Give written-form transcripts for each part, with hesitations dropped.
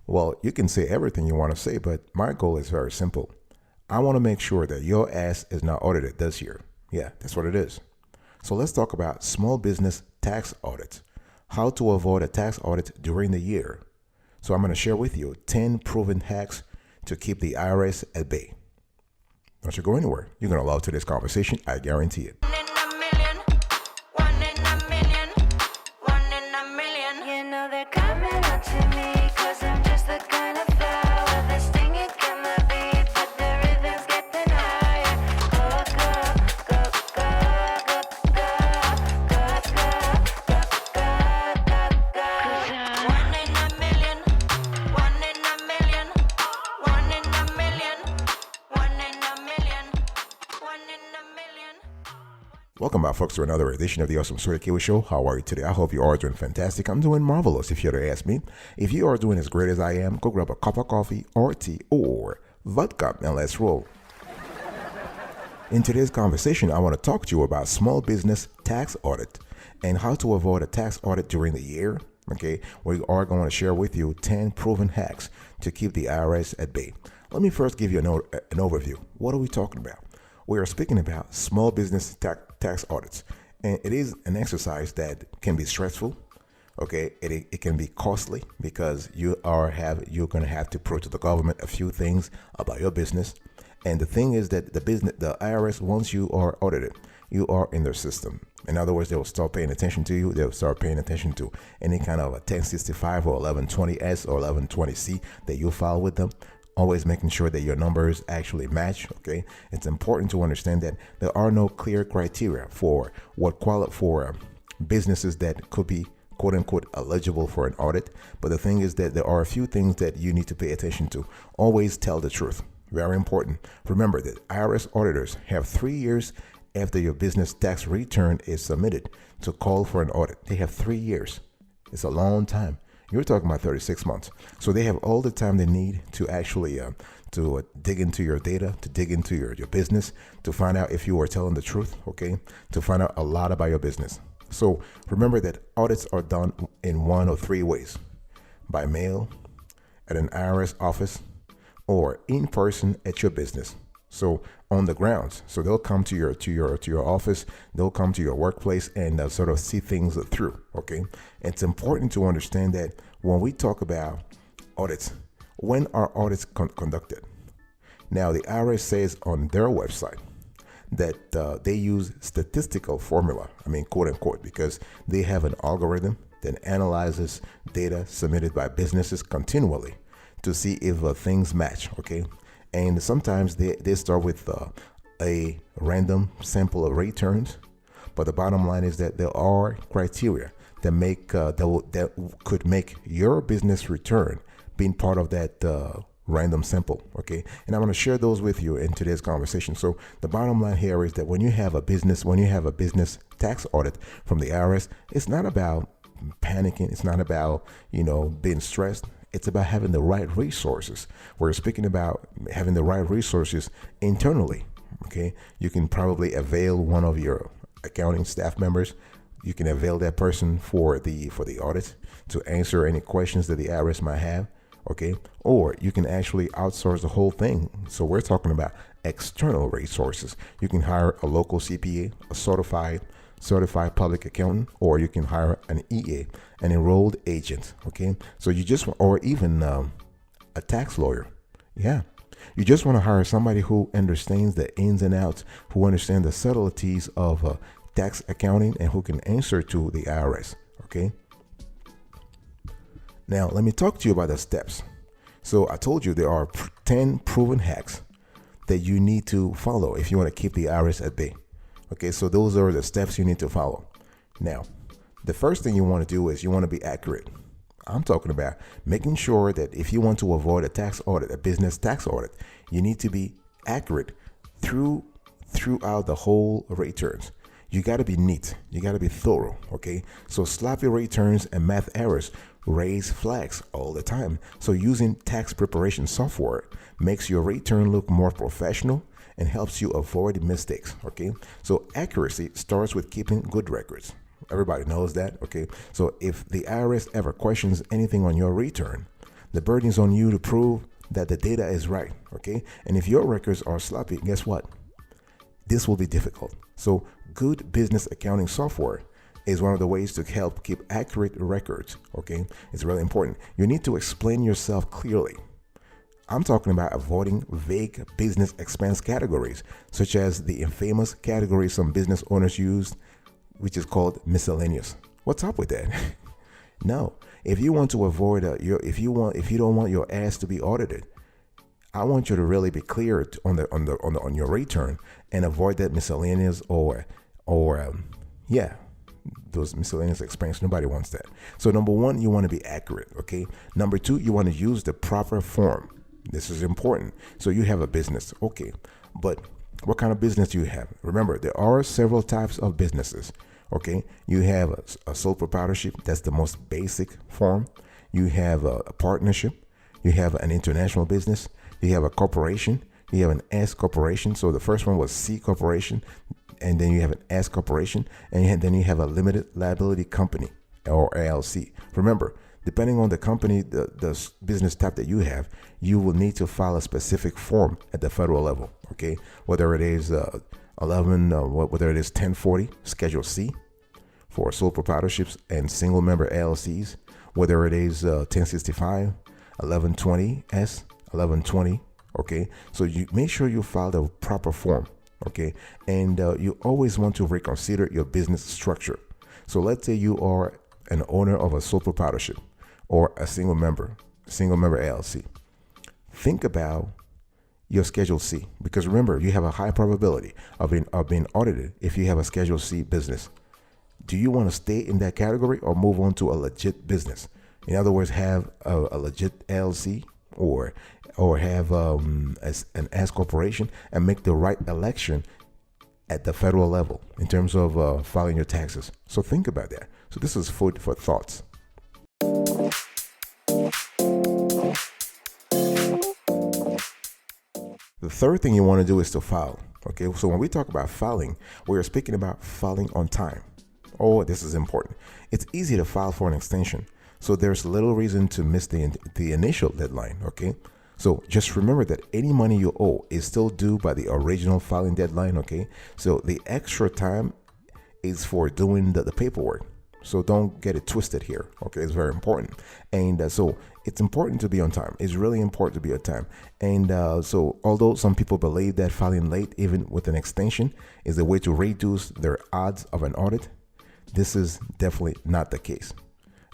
Well, you can say everything you want to say, but my goal is very simple. I want to make sure that your ass is not audited this year. Yeah, that's what it is. So let's talk about small business tax audits. How to avoid a tax audit during the year. So I'm going to share with you 10 proven hacks to keep the IRS at bay. Don't you go anywhere. You're going to love today's conversation. I guarantee it. One in a million, one in a million, one in a million. You know they're coming up to me, cause I'm just the kind of flow with a stinging kind of beat, but the rhythm's getting higher. Go, go, go, go, go, go, go, go, go, go. One in a million, one in a million, one in a million, one in a million, one in a million. Welcome back, folks, to another edition of the Awesome Story Kiwi Show. How are you today? I hope you are doing fantastic. I'm doing marvelous, if you were to ask me. If you are doing as great as I am, go grab a cup of coffee or tea or vodka and let's roll. In today's conversation, I want to talk to you about small business tax audit and how to avoid a tax audit during the year. Okay, we are going to share with you 10 proven hacks to keep the IRS at bay. Let me first give you an overview. What are we talking about? We are speaking about small business tax audits, and it is an exercise that can be stressful. Okay, it can be costly because you're going to have to prove to the government a few things about your business. And the thing is that the IRS, once you are audited, you are in their system. In other words, they will start paying attention to you. They'll start paying attention to any kind of a 1065 or 1120S or 1120C that you file with them. Always making sure that your numbers actually match. Okay, it's important to understand that there are no clear criteria for for businesses that could be quote unquote eligible for an audit. But the thing is that there are a few things that you need to pay attention to. Always tell the truth. Very important. Remember that IRS auditors have 3 years after your business tax return is submitted to call for an audit. They have 3 years. It's a long time. You're talking about 36 months. So they have all the time they need to actually dig into your data, to dig into your business, to find out if you are telling the truth, okay? To find out a lot about your business. So remember that audits are done in one of three ways: by mail, at an IRS office, or in person at your business. So on the grounds, so they'll come to your office, they'll come to your workplace, and they'll sort of see things through. Okay, it's important to understand that when we talk about audits, when are audits conducted? Now, the IRS says on their website that they use statistical formula. I mean, quote unquote, because they have an algorithm that analyzes data submitted by businesses continually to see if things match. Okay. And sometimes they start with a random sample of returns, but the bottom line is that there are criteria that that could make your business return being part of that random sample. Okay, and I'm going to share those with you in today's conversation. So the bottom line here is that when you have a business tax audit from the IRS, it's not about panicking. It's not about being stressed. It's about having the right resources. We're speaking about having the right resources internally. Okay, you can probably avail one of your accounting staff members. You can avail that person for the audit to answer any questions that the IRS might have. Okay, or you can actually outsource the whole thing. So we're talking about external resources. You can hire a local CPA, a certified public accountant, or you can hire an EA, an enrolled agent. Okay, so or even a tax lawyer. Yeah, you just want to hire somebody who understands the ins and outs, who understands the subtleties of tax accounting, and who can answer to the IRS. Okay. Now, let me talk to you about the steps. So I told you there are 10 proven hacks that you need to follow if you want to keep the IRS at bay. Okay, so those are the steps you need to follow. Now, the first thing you want to do is you want to be accurate. I'm talking about making sure that if you want to avoid a tax audit, a business tax audit, you need to be accurate throughout the whole returns. You got to be neat. You got to be thorough. Okay, so sloppy returns and math errors raise flags all the time. So using tax preparation software makes your return look more professional and helps you avoid mistakes. Okay, so accuracy starts with keeping good records. Everybody knows that. Okay, so if the IRS ever questions anything on your return, The burden is on you to prove that the data is right, okay? And if your records are sloppy, guess what? This will be difficult. So good business accounting software is one of the ways to help keep accurate records, okay? It's really important. You need to explain yourself clearly. I'm talking about avoiding vague business expense categories, such as the infamous category some business owners use, which is called miscellaneous. What's up with that? No, if you want to avoid if you don't want your ass to be audited, I want you to really be clear on your return and avoid that miscellaneous or those miscellaneous expense. Nobody wants that. So number one, you want to be accurate, okay? Number two, you want to use the proper form. This is important. So you have a business, okay, but what kind of business do you have? Remember, there are several types of businesses, okay? You have a sole proprietorship. That's the most basic form. You have a partnership. You have an international business. You have a corporation. You have an S corporation. So the first one was C corporation, and then you have an S corporation, and then you have a limited liability company or LLC. Remember, depending on the company, the business type that you have, you will need to file a specific form at the federal level, okay? Whether it is whether it is 1040 Schedule C for sole proprietorships and single member LLCs, whether it is 1065, 1120S, 1120, okay? So you make sure you file the proper form, okay? And you always want to reconsider your business structure. So let's say you are an owner of a sole proprietorship or a single member LLC. Think about your Schedule C, because remember, you have a high probability of being audited if you have a Schedule C business. Do you want to stay in that category or move on to a legit business? In other words, have a legit LLC or have an S corporation and make the right election at the federal level in terms of filing your taxes. So think about that. So this is food for thoughts. The third thing you want to do is to file. Okay, so when we talk about filing, we are speaking about filing on time. Oh, this is important. It's easy to file for an extension, so there's little reason to miss the initial deadline. Okay, so just remember that any money you owe is still due by the original filing deadline. Okay, so the extra time is for doing the paperwork. So don't get it twisted here. Okay, it's very important. And so it's important to be on time. It's really important to be on time. And so although some people believe that filing late, even with an extension, is a way to reduce their odds of an audit, this is definitely not the case.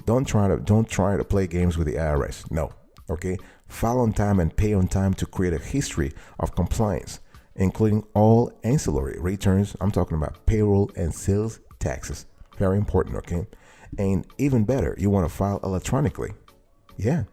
Don't try to play games with the IRS. No. Okay, file on time and pay on time to create a history of compliance, including all ancillary returns. I'm talking about payroll and sales taxes. Very important, okay? And even better, you want to file electronically. Yeah,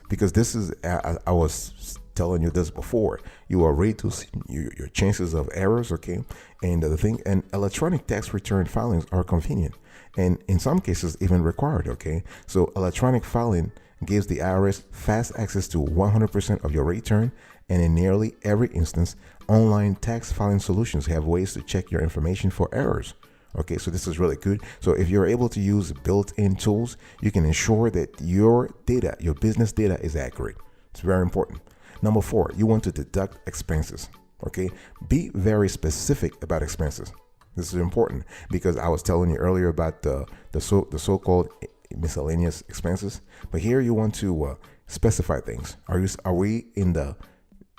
because this is, I was telling you this before, you are reducing your chances of errors, okay? And and electronic tax return filings are convenient and in some cases even required, okay? So electronic filing gives the IRS fast access to 100% of your return, and in nearly every instance, online tax filing solutions have ways to check your information for errors. Okay, so this is really good. So if you're able to use built-in tools, you can ensure that your data, your business data, is accurate. It's very important. Number 4, you want to deduct expenses. Okay, be very specific about expenses. This is important because I was telling you earlier about the so-called miscellaneous expenses, but here you want to specify things. Are we in the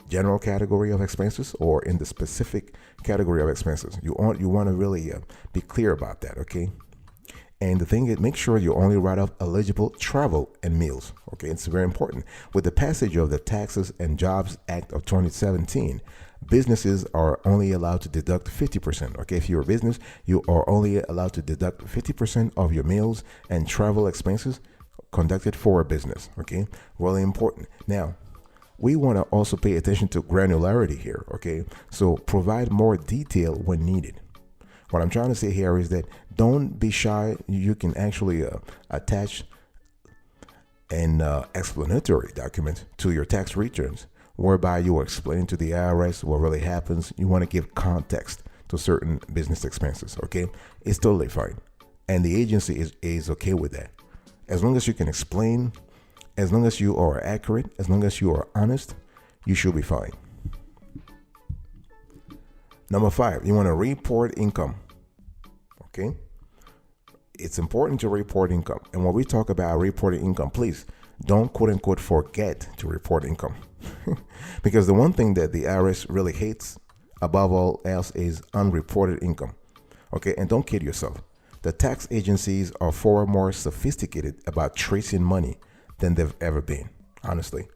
general category of expenses or in the specific category of expenses? You want to really be clear about that, okay? And the thing is, make sure you only write off eligible travel and meals, okay? It's very important. With the passage of the Taxes and Jobs Act of 2017, businesses are only allowed to deduct 50%, okay? If you're a business, you are only allowed to deduct 50% of your meals and travel expenses conducted for a business, okay? Really important. Now, we want to also pay attention to granularity here, okay? So provide more detail when needed. What I'm trying to say here is that don't be shy. You can actually attach an explanatory document to your tax returns, whereby you are explaining to the IRS what really happens. You want to give context to certain business expenses, okay? It's totally fine. And the agency is okay with that. As long as you can explain As long as you are accurate, as long as you are honest, you should be fine. Number 5, you want to report income. Okay? It's important to report income. And when we talk about reporting income, please don't quote unquote forget to report income. Because the one thing that the IRS really hates above all else is unreported income. Okay? And don't kid yourself. The tax agencies are far more sophisticated about tracing money than they've ever been. Honestly,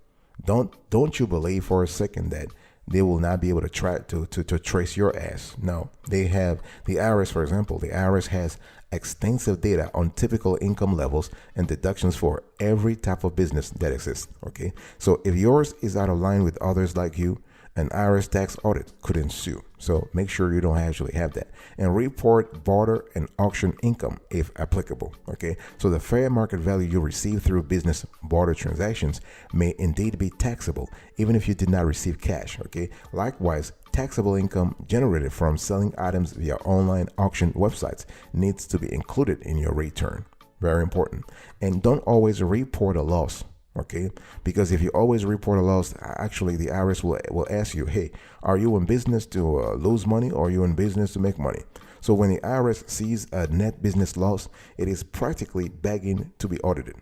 don't you believe for a second that they will not be able to try to trace your ass. No, they have the IRS, for example. The IRS has extensive data on typical income levels and deductions for every type of business that exists. Okay, so if yours is out of line with others like you, an IRS tax audit could ensue. So make sure you don't actually have that. And report barter and auction income if applicable. Okay. So the fair market value you receive through business barter transactions may indeed be taxable, even if you did not receive cash. Okay. Likewise, taxable income generated from selling items via online auction websites needs to be included in your return. Very important. And don't always report a loss. Okay, because if you always report a loss, actually the IRS will ask you, hey, are you in business to lose money, or are you in business to make money? So when the IRS sees a net business loss, it is practically begging to be audited.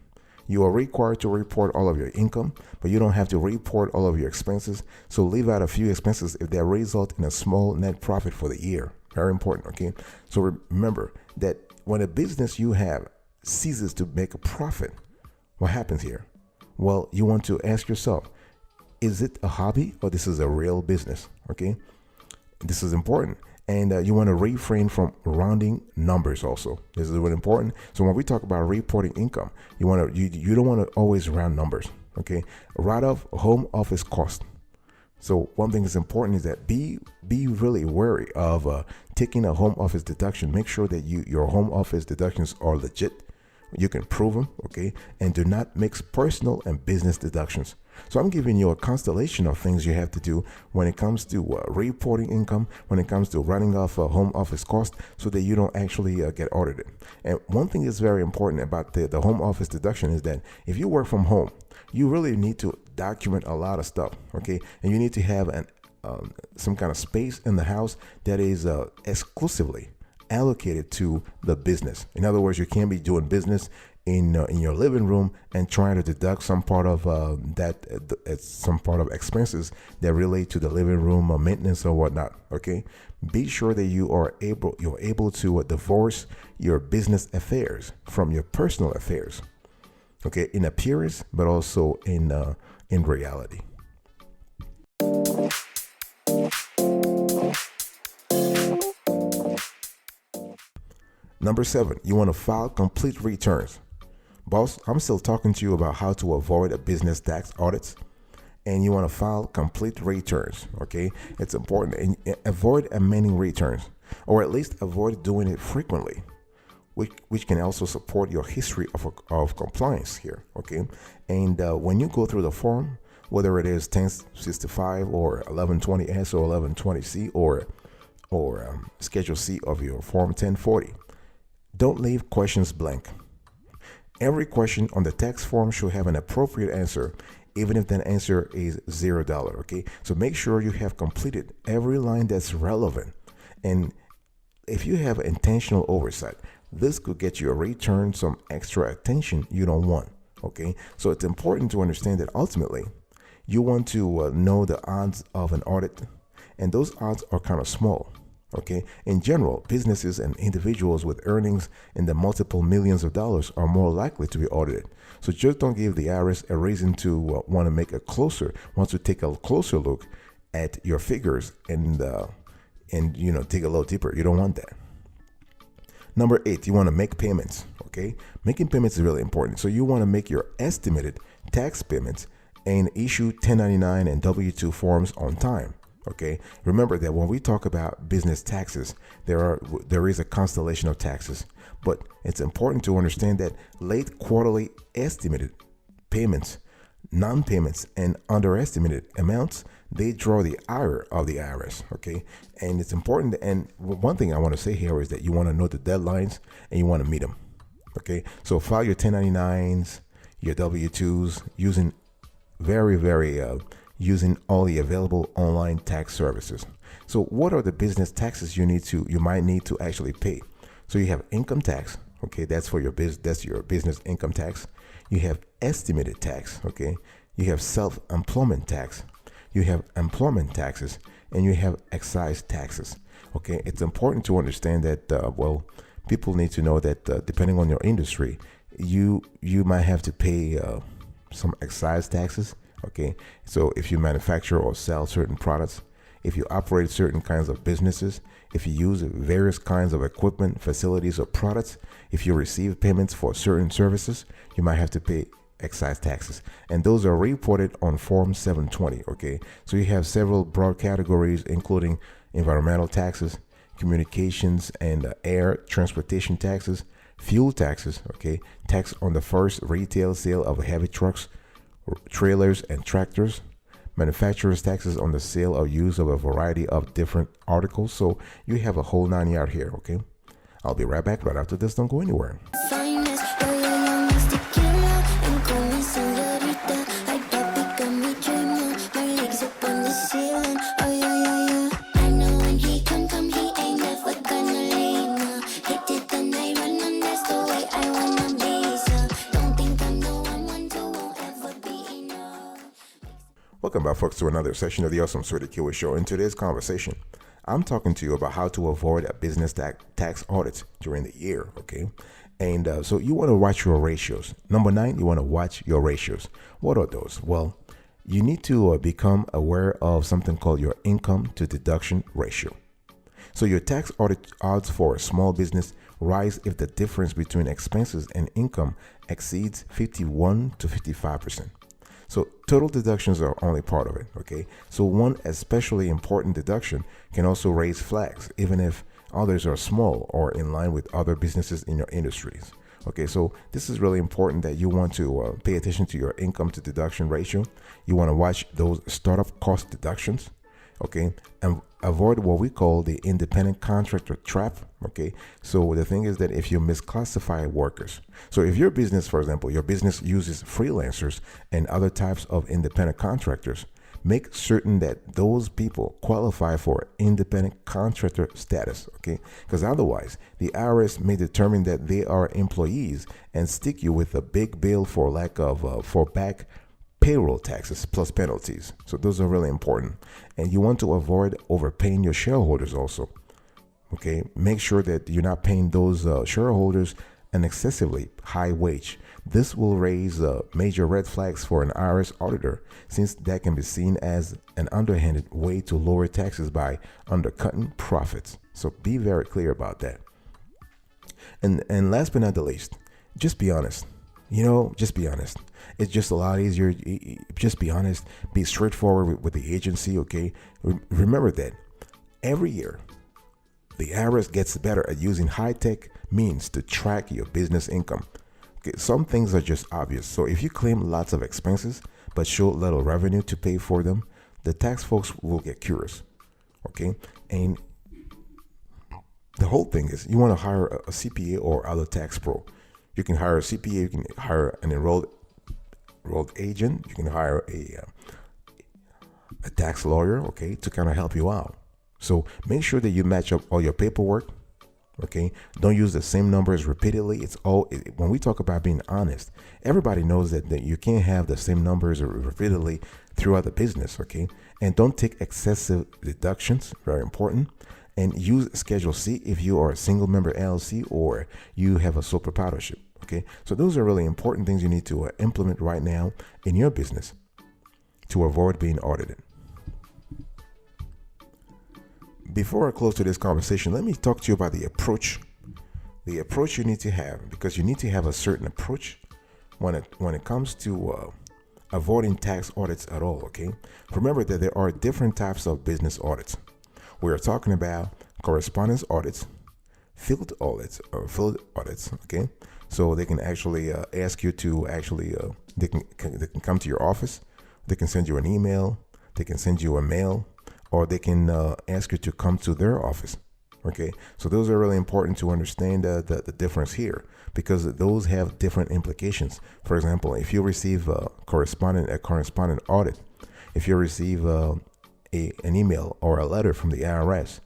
You are required to report all of your income, but you don't have to report all of your expenses. So leave out a few expenses if they result in a small net profit for the year. Very important. Okay, so remember that when a business you have ceases to make a profit, what happens here? Well, you want to ask yourself, is it a hobby or this is a real business? Okay, this is important. And you want to refrain from rounding numbers also. This is really important. So when we talk about reporting income, you don't want to always round numbers. Okay, write off home office cost. So one thing that's important is that be really wary of taking a home office deduction. Make sure that your home office deductions are legit. You can prove them, okay? And do not mix personal and business deductions. So I'm giving you a constellation of things you have to do when it comes to reporting income, when it comes to running off a home office cost, so that you don't actually get audited. And one thing that's very important about the home office deduction is that if you work from home, you really need to document a lot of stuff, okay? And you need to have some kind of space in the house that is exclusively allocated to the business. In other words, you can't be doing business in your living room and trying to deduct some part of some part of expenses that relate to the living room maintenance or whatnot. Okay, be sure that you're able to divorce your business affairs from your personal affairs. Okay, in appearance, but also in reality. Number 7, you want to file complete returns. Boss, I'm still talking to you about how to avoid a business tax audits, and you want to file complete returns. Okay, it's important. And avoid amending returns, or at least avoid doing it frequently, which can also support your history of compliance here. Okay, and when you go through the form, whether it is 1065 or 1120S or 1120C or Schedule C of your Form 1040. Don't leave questions blank. Every question on the tax form should have an appropriate answer, even if that answer is $0. Okay, so make sure you have completed every line that's relevant. And if you have intentional oversight, this could get your return some extra attention you don't want. Okay, so it's important to understand that ultimately you want to know the odds of an audit, and those odds are kind of small. Okay, in general, businesses and individuals with earnings in the multiple millions of dollars are more likely to be audited. So just don't give the IRS a reason to want to take a closer look at your figures and dig a little deeper. You don't want that. Number 8, you want to make payments. Okay, making payments is really important. So you want to make your estimated tax payments and issue 1099 and W-2 forms on time. Okay, remember that when we talk about business taxes, there is a constellation of taxes, but it's important to understand that late quarterly estimated payments, non-payments, and underestimated amounts, they draw the ire of the IRS. Okay, and it's important. And one thing I want to say here is that you want to know the deadlines and you want to meet them. Okay, so file your 1099s, your W-2s, using using all the available online tax services. So what are the business taxes you might need to actually pay? So you have income tax, okay, that's your business income tax. You have estimated tax, okay. You have self-employment tax. You have employment taxes, and you have excise taxes. Okay, it's important to understand that people need to know that depending on your industry, you might have to pay some excise taxes. Okay, so if you manufacture or sell certain products, if you operate certain kinds of businesses, if you use various kinds of equipment, facilities, or products, if you receive payments for certain services, you might have to pay excise taxes, and those are reported on Form 720. Okay, so you have several broad categories, including environmental taxes, communications and air transportation taxes, fuel taxes, okay, tax on the first retail sale of heavy trucks, trailers, and tractors, manufacturers taxes on the sale or use of a variety of different articles. So you have a whole 9 yard here. Okay, I'll be right back right after this. Don't go anywhere. Welcome back, folks, to another session of the Awesome Sweaty Kiwi Show. In today's conversation, I'm talking to you about how to avoid a business tax audit during the year, okay? And so you want to watch your ratios. Number 9, you want to watch your ratios. What are those? Well, you need to become aware of something called your income to deduction ratio. So your tax audit odds for a small business rise if the difference between expenses and income exceeds 51 to 55%. So total deductions are only part of it, okay? So one especially important deduction can also raise flags, even if others are small or in line with other businesses in your industries. Okay, so this is really important that you want to pay attention to your income to deduction ratio. You want to watch those startup cost deductions, okay, and avoid what we call the independent contractor trap. Okay, so the thing is that if you misclassify workers, so if your business, for example, your business uses freelancers and other types of independent contractors, make certain that those people qualify for independent contractor status. Okay, because otherwise the IRS may determine that they are employees and stick you with a big bill for lack of for back payroll taxes plus penalties. So those are really important, and you want to avoid overpaying your shareholders also. Okay, make sure that you're not paying those shareholders an excessively high wage. This will raise major red flags for an IRS auditor, since that can be seen as an underhanded way to lower taxes by undercutting profits. So be very clear about that. And last but not the least, just be honest. Just be honest. It's just a lot easier. Just be honest. Be straightforward with the agency, okay? Remember that every year, the IRS gets better at using high-tech means to track your business income. Okay, some things are just obvious. So if you claim lots of expenses but show little revenue to pay for them, the tax folks will get curious. Okay, and the whole thing is you want to hire a CPA or other tax pro. You can hire a CPA. You can hire an enrolled agent. You can hire a tax lawyer, okay, to kind of help you out. So make sure that you match up all your paperwork. Okay, don't use the same numbers repeatedly. When we talk about being honest, everybody knows that you can't have the same numbers repeatedly throughout the business. Okay, and don't take excessive deductions. Very important. And use Schedule C if you are a single member LLC or you have a sole proprietorship. Okay, so those are really important things you need to implement right now in your business to avoid being audited. Before I close to this conversation, let me talk to you about the approach you need to have, because you need to have a certain approach when it comes to avoiding tax audits at all. Okay, remember that there are different types of business audits. We are talking about correspondence audits, field audits. Okay, so they can actually ask you to they can come to your office, they can send you an email, they can send you a mail, or they can ask you to come to their office. Okay, so those are really important to understand the difference here, because those have different implications. For example, if you receive a correspondent audit, if you receive an email or a letter from the IRS,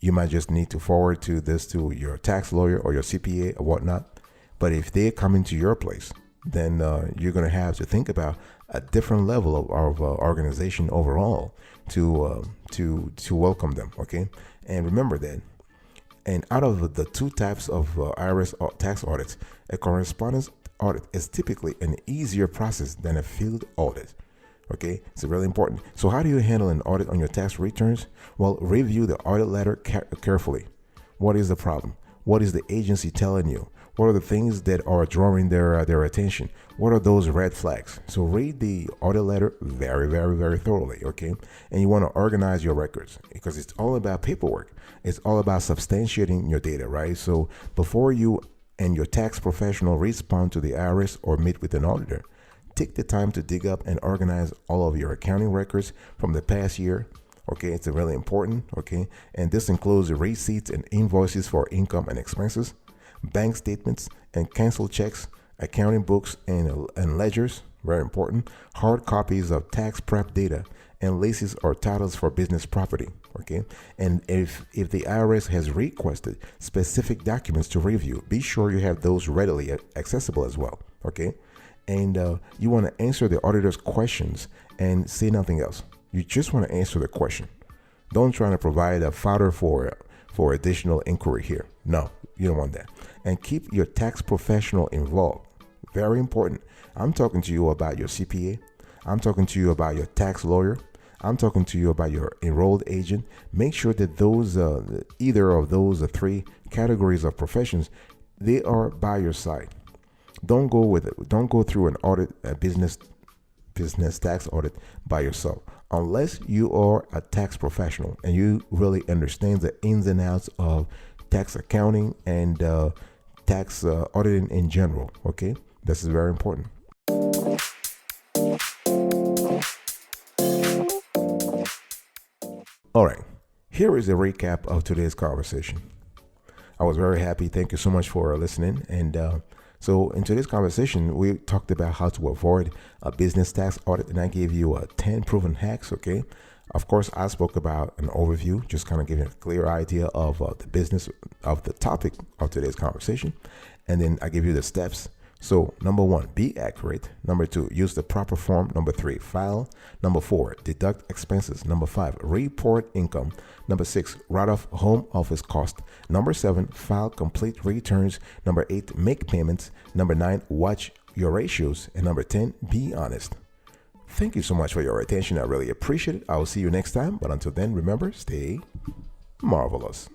you might just need to forward this to your tax lawyer or your CPA or whatnot. But if they come into your place, then you're going to have to think about a different level of organization overall to welcome them. Okay, and remember that. And out of the two types of IRS tax audits, a correspondence audit is typically an easier process than a field audit. Okay, it's really important. So how do you handle an audit on your tax returns? Well, review the audit letter carefully. What is the problem? What is the agency telling you? What are the things that are drawing their attention? What are those red flags? So read the audit letter very, very, very thoroughly, okay? And you want to organize your records, because it's all about paperwork. It's all about substantiating your data, right? So before you and your tax professional respond to the IRS or meet with an auditor, take the time to dig up and organize all of your accounting records from the past year. Okay, it's really important. Okay, and this includes receipts and invoices for income and expenses, bank statements and canceled checks, accounting books and ledgers. Very important. Hard copies of tax prep data and leases or titles for business property. Okay, and if the IRS has requested specific documents to review, be sure you have those readily accessible as well. Okay, and you want to answer the auditor's questions and say nothing else. You just want to answer the question. Don't try to provide a fodder for additional inquiry here. No, you don't want that. And keep your tax professional involved. Very important. I'm talking to you about your CPA. I'm talking to you about your tax lawyer. I'm talking to you about your enrolled agent. Make sure that those either of those three categories of professions, they are by your side. Don't go through an audit, a business tax audit by yourself, unless you are a tax professional and you really understand the ins and outs of tax accounting and tax auditing in general. Okay, this is very important. All right, here is a recap of today's conversation. I was very happy. Thank you so much for listening. And so in today's conversation, we talked about how to avoid a business tax audit, and I gave you 10 proven hacks. Okay. Of course, I spoke about an overview, just kind of giving a clear idea of the business of the topic of today's conversation. And then I give you the steps. So number 1, be accurate. Number 2, use the proper form. Number 3, file. Number 4, deduct expenses. Number 5, report income. Number 6, write off home office cost. Number 7, file complete returns. Number 8, make payments. Number 9, watch your ratios. And number 10, be honest. Thank you so much for your attention. I really appreciate it. I will see you next time. But until then, remember, stay marvelous.